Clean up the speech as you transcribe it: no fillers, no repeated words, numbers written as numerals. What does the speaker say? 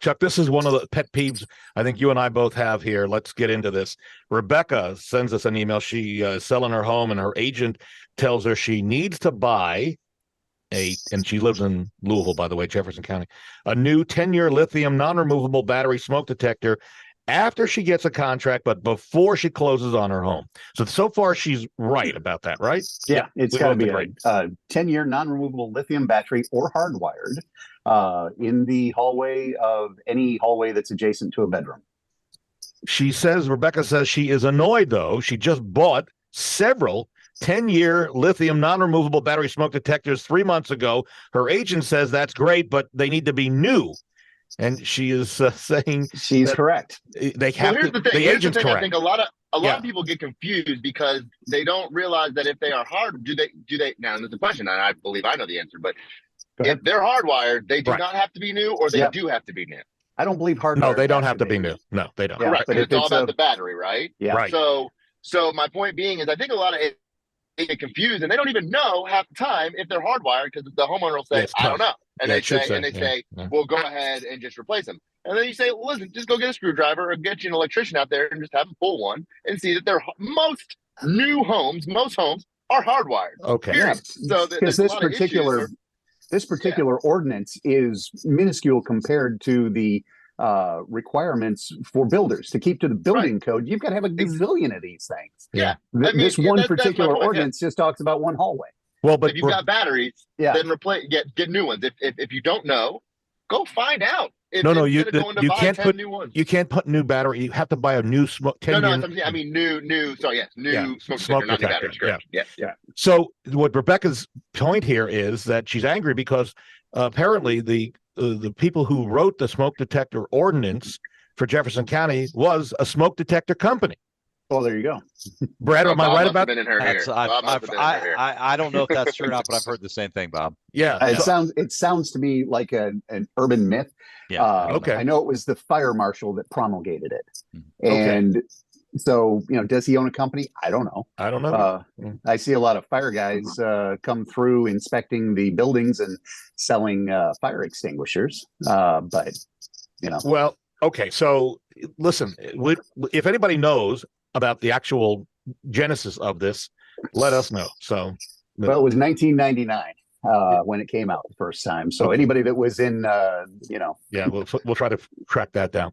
Chuck, this is one of the pet peeves I think you and I both have here. Let's get into this. Rebecca sends us an email. She is selling her home, and her agent tells her she needs to buy and she lives in Louisville, by the way, Jefferson County, a new 10-year lithium non-removable battery smoke detector after she gets a contract, but before she closes on her home. So far, she's right about that, right? Yeah, it's got to be a 10-year non-removable lithium battery or hardwired in the hallway of any hallway that's adjacent to a bedroom. Rebecca says she is annoyed, though. She just bought several 10-year lithium non-removable battery smoke detectors 3 months ago. Her agent says that's great, but they need to be new. And she is saying she's correct. They have here's to. The thing. The agent's correct. I think a lot of people get confused because they don't realize that if they are hard, do they? Now, there's a question, and I believe I know the answer, but if they're hardwired, they do not have to be new, or they do have to be new. I don't believe hardwired. No, they don't have to be new. No, they don't. Correct. But it's all about the battery, right? Yeah. Right. So my point being is, I think a lot of they get confused, and they don't even know half the time if they're hardwired because the homeowner will say, "I don't know," and they say, "Well, go ahead and just replace them." And then you say, well, "Listen, just go get a screwdriver or get you an electrician out there and just have them pull one and see that most homes are hardwired." Okay. Yeah. So because this particular ordinance is minuscule compared to the requirements for builders to keep to the building code. You've got to have a gazillion of these things. Yeah. This one particular ordinance just talks about one hallway. Well, but if you've got batteries, then get new ones. If you don't know, go find out. You can't put new battery. You have to buy a new smoke. New smoke detector, not new batteries. Yeah. So what Rebecca's point here is that she's angry because apparently the people who wrote the smoke detector ordinance for Jefferson County was a smoke detector company. Well, there you go. Brad, am I right about that? I don't know if that's true or not, but I've heard the same thing, Bob. Yeah. It sounds to me like an urban myth. Yeah. Okay. I know it was the fire marshal that promulgated it. And so, does he own a company? I don't know. I see a lot of fire guys come through inspecting the buildings and selling fire extinguishers. But. Well, okay. So listen, if anybody knows about the actual genesis of this, let us know. So, well, it was 1999 when it came out the first time. So anybody that was in, we'll try to track that down.